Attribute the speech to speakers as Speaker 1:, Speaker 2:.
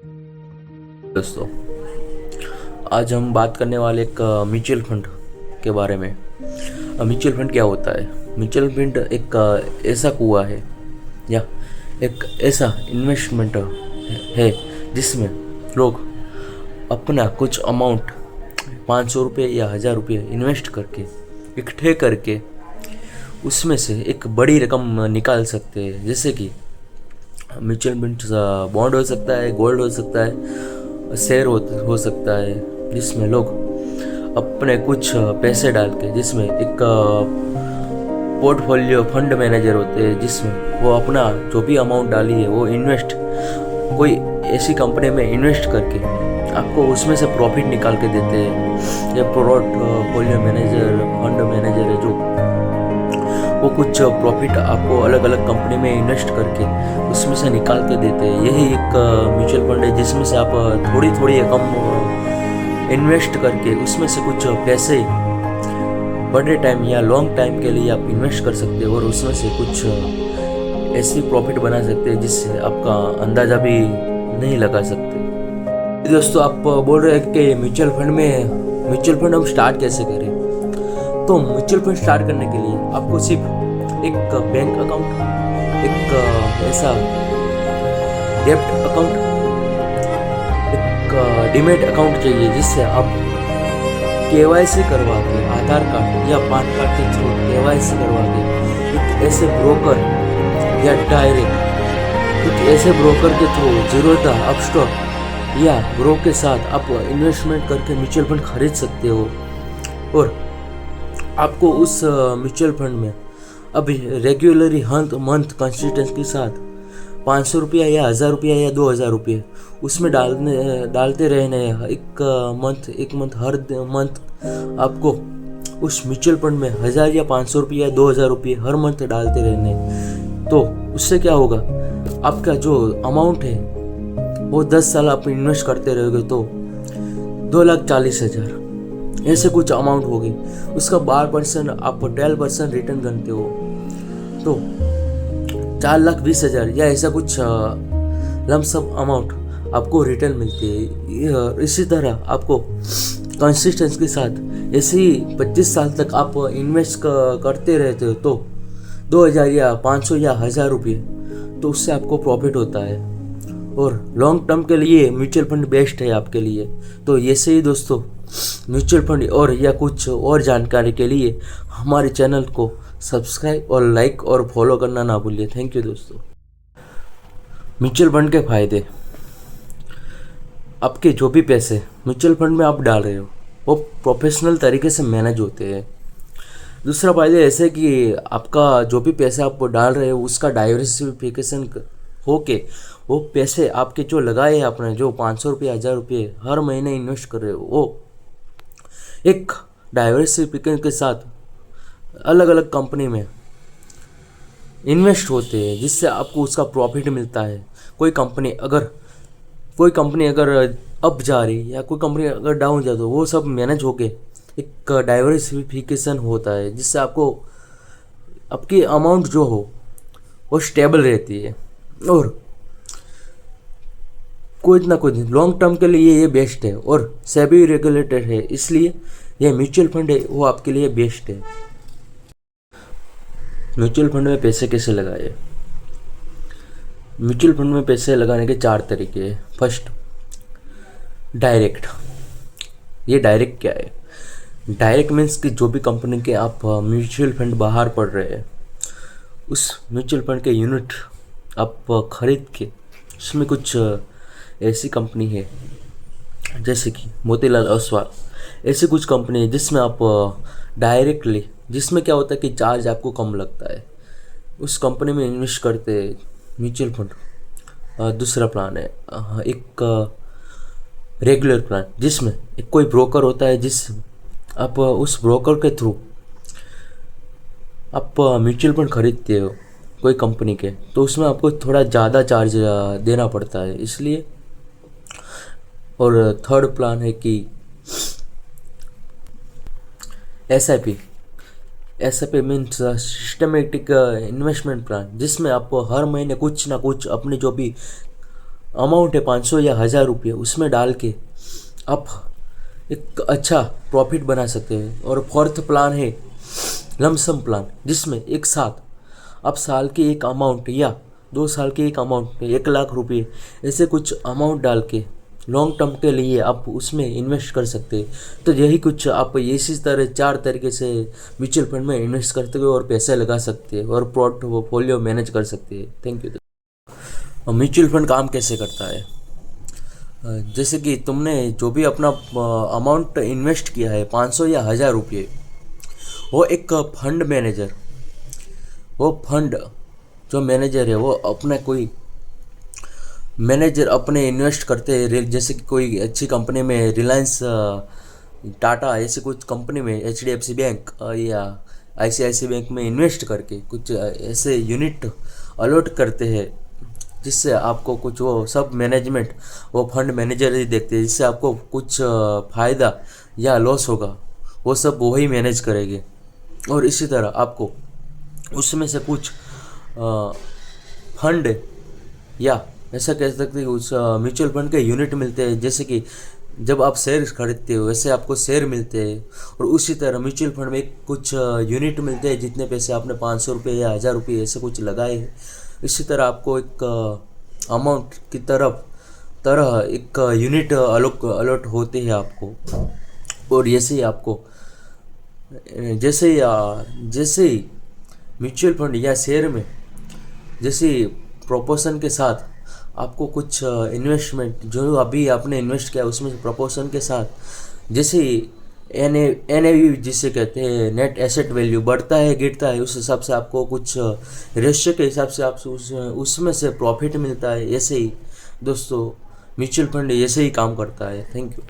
Speaker 1: दोस्तों, आज हम बात करने वाले एक म्यूचुअल फंड के बारे में। म्यूचुअल फंड क्या होता है? म्यूचुअल फंड एक ऐसा कुआं है या एक ऐसा इन्वेस्टमेंट है जिसमें लोग अपना कुछ अमाउंट 500 रुपये या 1000 रुपये इन्वेस्ट करके इकट्ठे करके उसमें से एक बड़ी रकम निकाल सकते हैं। जैसे कि म्यूचुअल फंड बॉन्ड हो सकता है, गोल्ड हो सकता है, शेयर हो सकता है, जिसमें लोग अपने कुछ पैसे डाल के, जिसमें एक पोर्टफोलियो फंड मैनेजर होते हैं जिसमें वो अपना जो भी अमाउंट डाली है वो इन्वेस्ट कोई ऐसी कंपनी में इन्वेस्ट करके आपको उसमें से प्रॉफिट निकाल के देते हैं। ये पोर्टफोलियो मैनेजर फंड मैनेजर है जो वो कुछ प्रॉफिट आपको अलग अलग कंपनी में इन्वेस्ट करके उसमें से निकाल के देते हैं। यही एक म्यूचुअल फंड है जिसमें से आप थोड़ी थोड़ी रकम इन्वेस्ट करके उसमें से कुछ पैसे बड़े टाइम या लॉन्ग टाइम के लिए आप इन्वेस्ट कर सकते हो और उसमें से कुछ ऐसी प्रॉफिट बना सकते हैं जिससे आपका अंदाज़ा भी नहीं लगा सकते। दोस्तों, आप बोल रहे हैं कि म्यूचुअल फंड हम स्टार्ट कैसे करें? तो म्यूचुअल फंड स्टार्ट करने के लिए आपको सिर्फ एक बैंक अकाउंट, एक ऐसा डेब्ट अकाउंट, एक डीमैट अकाउंट चाहिए जिससे आप केवाईसी करवा के आधार कार्ड या पैन कार्ड के थ्रू केवाईसी करवा के एक ऐसे ब्रोकर या डायरेक्ट एक ऐसे ब्रोकर के थ्रू जीरोधा अपस्टॉक या ग्रो के साथ आप इन्वेस्टमेंट करके म्यूचुअल फंड खरीद सकते हो। और आपको उस म्यूचुअल फंड में अभी रेगुलरली हर मंथ कंसिस्टेंसी के साथ 500 रुपया या 1000 रुपया या 2000 रुपये उसमें डालते रहने। एक मंथ हर मंथ आपको उस म्यूचुअल फंड में 1000 या 500 रुपये या 2000 रुपये हर मंथ डालते रहने। तो उससे क्या होगा, आपका जो अमाउंट है वो 10 साल आप इन्वेस्ट करते रहोगे तो 2,40,000 ऐसे कुछ अमाउंट होगी। उसका 12% आप 12% रिटर्न करते हो तो 4,20,000 या ऐसा कुछ लमसम अमाउंट आपको रिटर्न मिलती है। इसी तरह आपको कंसिस्टेंसी के साथ ऐसे ही 25 साल तक आप इन्वेस्ट करते रहते हो तो 2,000 या 500 या 1000 रुपये तो उससे आपको प्रॉफिट होता है। और लॉन्ग टर्म के लिए म्यूचुअल फंड बेस्ट है आपके लिए। तो ऐसे ही दोस्तों, म्यूचुअल फंड और या कुछ और जानकारी के लिए हमारे चैनल को सब्सक्राइब और लाइक और फॉलो करना ना भूलिए। थैंक यू दोस्तों। म्यूचुअल फंड के फायदे, आपके जो भी पैसे म्यूचुअल फंड में आप डाल रहे हो वो प्रोफेशनल तरीके से मैनेज होते हैं। दूसरा फायदा ऐसे कि आपका जो भी पैसे आप डाल रहे हो उसका डाइवर्सिफिकेशन होके वो पैसे आपके जो लगाए हैं आपने, जो 500 रुपये 1000 रुपये हर महीने इन्वेस्ट कर रहे हो, वो एक डाइवर्सिफिकेशन के साथ अलग अलग कंपनी में इन्वेस्ट होते हैं जिससे आपको उसका प्रॉफिट मिलता है। कोई कंपनी अगर अप जा रही है या कोई कंपनी अगर डाउन जा, तो वो सब मैनेज होके एक डाइवर्सिफिकेशन होता है जिससे आपको आपकी अमाउंट जो हो वो स्टेबल रहती है। और कुछ ना कुछ लॉन्ग टर्म के लिए ये बेस्ट है और सेबी रेगुलेटेड है, इसलिए ये म्यूचुअल फंड है वो आपके लिए बेस्ट है। म्यूचुअल फंड में पैसे कैसे लगाए? म्यूचुअल फंड में पैसे लगाने के 4 तरीके हैं। First, direct. ये डायरेक्ट क्या है? डायरेक्ट मीन्स कि जो भी कंपनी के आप म्यूचुअल फंड बाहर पड़ रहे हैं उस म्यूचुअल फंड के यूनिट आप खरीद के उसमें कुछ ऐसी कंपनी है जैसे कि मोतीलाल ओसवाल, ऐसी कुछ कंपनी है जिसमें आप डायरेक्टली, जिसमें क्या होता है कि चार्ज आपको कम लगता है, उस कंपनी में इन्वेस्ट करते हैं म्यूचुअल फंड। दूसरा प्लान है एक रेगुलर प्लान जिसमें एक कोई ब्रोकर होता है, जिस आप उस ब्रोकर के थ्रू आप म्यूचुअल फंड खरीदते हो कोई कंपनी के, तो उसमें आपको थोड़ा ज़्यादा चार्ज देना पड़ता है इसलिए। और थर्ड प्लान है कि SIP means systematic investment plan, जिसमें आप हर महीने कुछ ना कुछ अपनी जो भी अमाउंट है 500 या 1000 रुपये, उसमें डाल के आप एक अच्छा प्रॉफिट बना सकते हैं। और फोर्थ प्लान है लमसम प्लान, जिसमें एक साथ आप साल की एक अमाउंट या 2 साल की एक अमाउंट 1 लाख रुपये ऐसे कुछ अमाउंट डाल के लॉन्ग टर्म के लिए आप उसमें इन्वेस्ट कर सकते हैं। तो यही कुछ आप इसी तरह 4 तरीके से म्यूचुअल फंड में इन्वेस्ट करते हुए और पैसे लगा सकते हैं और पोर्टफोलियो मैनेज कर सकते हैं। Thank you. म्यूचुअल फंड काम कैसे करता है? जैसे कि तुमने जो भी अपना अमाउंट इन्वेस्ट किया है 500 या 1000 रुपये, वो एक फंड मैनेजर, वो फंड जो मैनेजर है वो अपने कोई मैनेजर अपने इन्वेस्ट करते हैं। जैसे कि कोई अच्छी कंपनी में रिलायंस, टाटा, ऐसे कुछ कंपनी में HDFC बैंक या ICICI बैंक में इन्वेस्ट करके कुछ ऐसे यूनिट अलॉट करते हैं, जिससे आपको कुछ वो सब मैनेजमेंट वो फंड मैनेजर ही देखते हैं। जिससे आपको कुछ फ़ायदा या लॉस होगा वो सब वही मैनेज करेंगे। और इसी तरह आपको उसमें से कुछ फंड या ऐसा कह सकते हैं उस म्यूचुअल फंड के यूनिट मिलते हैं। जैसे कि जब आप शेयर खरीदते हो वैसे आपको शेयर मिलते हैं। और उसी तरह म्यूचुअल फंड में कुछ यूनिट मिलते हैं, जितने पैसे आपने 500 रुपये या 1000 रुपये ऐसे कुछ लगाए हैं। इसी तरह आपको एक अमाउंट की तरह एक यूनिट अलॉट होते हैं आपको। और ऐसे ही आपको जैसे ही म्यूचुअल फंड या शेयर में जैसे प्रोपोर्शन के साथ आपको कुछ इन्वेस्टमेंट जो अभी आपने इन्वेस्ट किया उसमें प्रोपोर्शन के साथ जैसे NAV जिसे कहते हैं नेट एसेट वैल्यू बढ़ता है गिरता है, उस हिसाब से आपको कुछ रेशियो के हिसाब से आप उसमें से प्रॉफिट मिलता है। ऐसे ही दोस्तों म्यूचुअल फंड ऐसे ही काम करता है। Thank you.